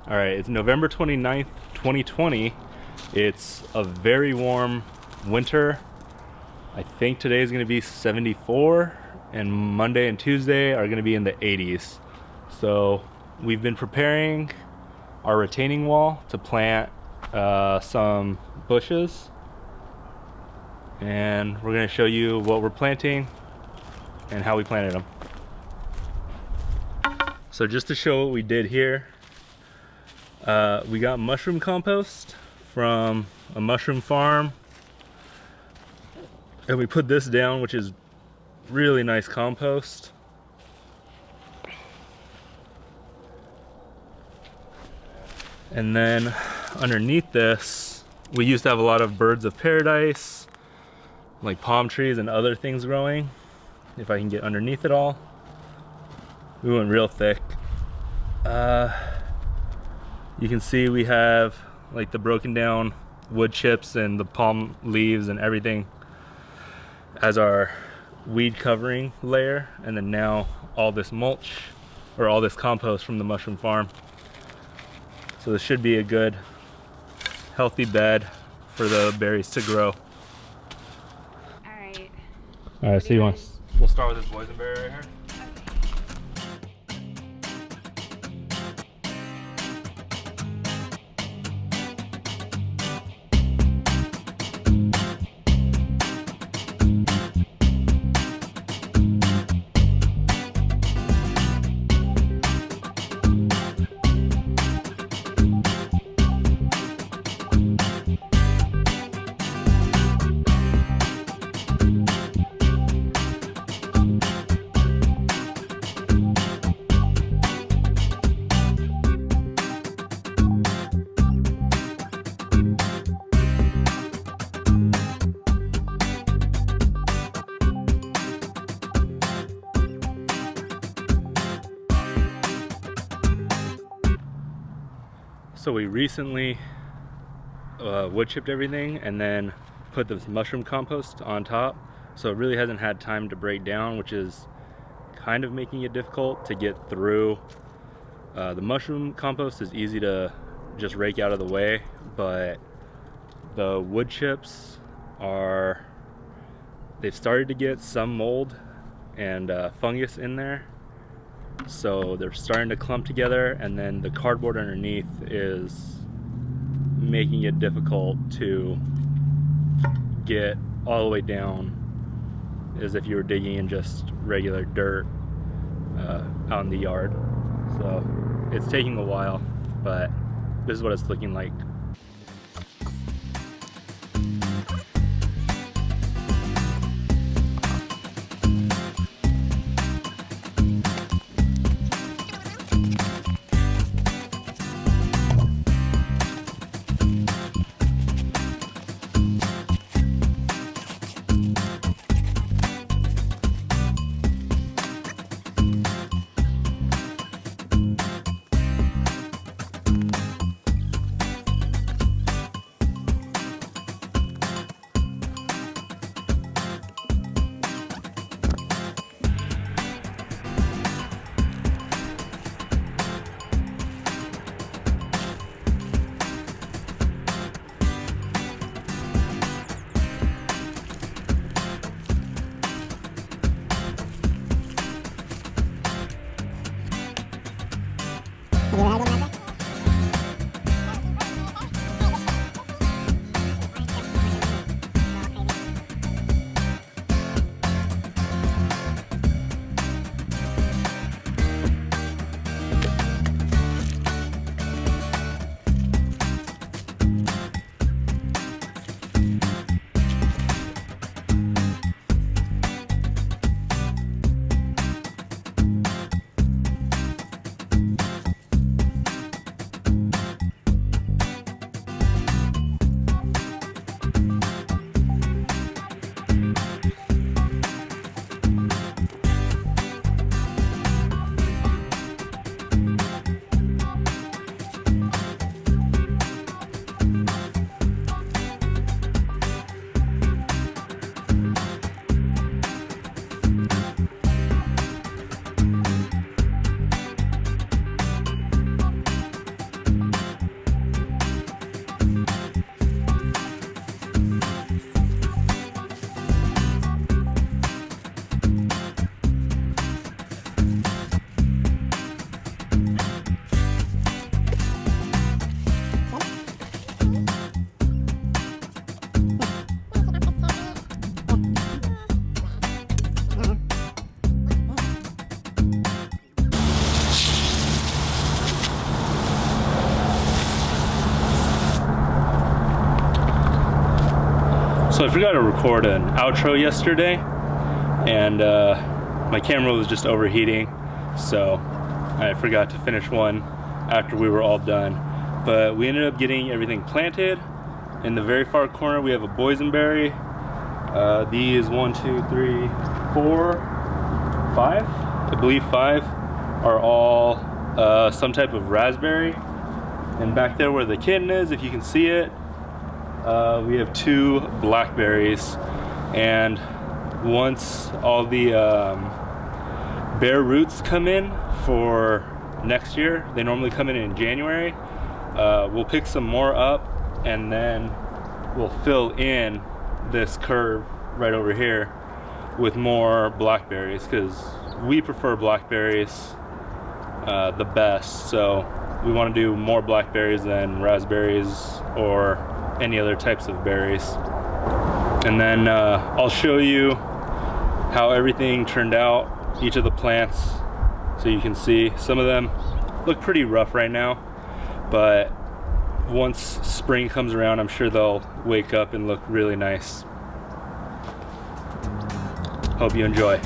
All right, it's November 29th, 2020. It's a very warm winter. I think today is going to be 74, and Monday and Tuesday are going to be in the 80s. So we've been preparing our retaining wall to plant some bushes, and we're going to show you what we're planting and how we planted them. So just to show what we did here, we got mushroom compost from a mushroom farm, and we put this down, which is really nice compost. And then underneath this, we used to have a lot of birds of paradise, like palm trees and other things growing. If I can get underneath it all. We went real thick. You can see we have like the broken down wood chips and the palm leaves and everything as our weed covering layer, and then now all this mulch or all this compost from the mushroom farm. So this should be a good healthy bed for the berries to grow. All right, so we'll start with this boysenberry right here. So we recently wood chipped everything and then put this mushroom compost on top. So it really hasn't had time to break down, which is kind of making it difficult to get through. The mushroom compost is easy to just rake out of the way, but the wood chips they've started to get some mold and fungus in there. So they're starting to clump together, and then the cardboard underneath is making it difficult to get all the way down as if you were digging in just regular dirt out in the yard. So it's taking a while, but this is what it's looking like. So I forgot to record an outro yesterday, and my camera was just overheating, so I forgot to finish one after we were all done. But we ended up getting everything planted. In the very far corner we have a boysenberry. These 1, 2, 3, 4, 5, I believe 5 are all some type of raspberry. And back there where the kitten is, if you can see it, we have 2 blackberries. And once all the bare roots come in for next year, they normally come in January, we'll pick some more up, and then we'll fill in this curve right over here with more blackberries, because we prefer blackberries the best. So we want to do more blackberries than raspberries or any other types of berries. And then I'll show you how everything turned out, each of the plants, so you can see. Some of them look pretty rough right now, but once spring comes around, I'm sure they'll wake up and look really nice. Hope you enjoy.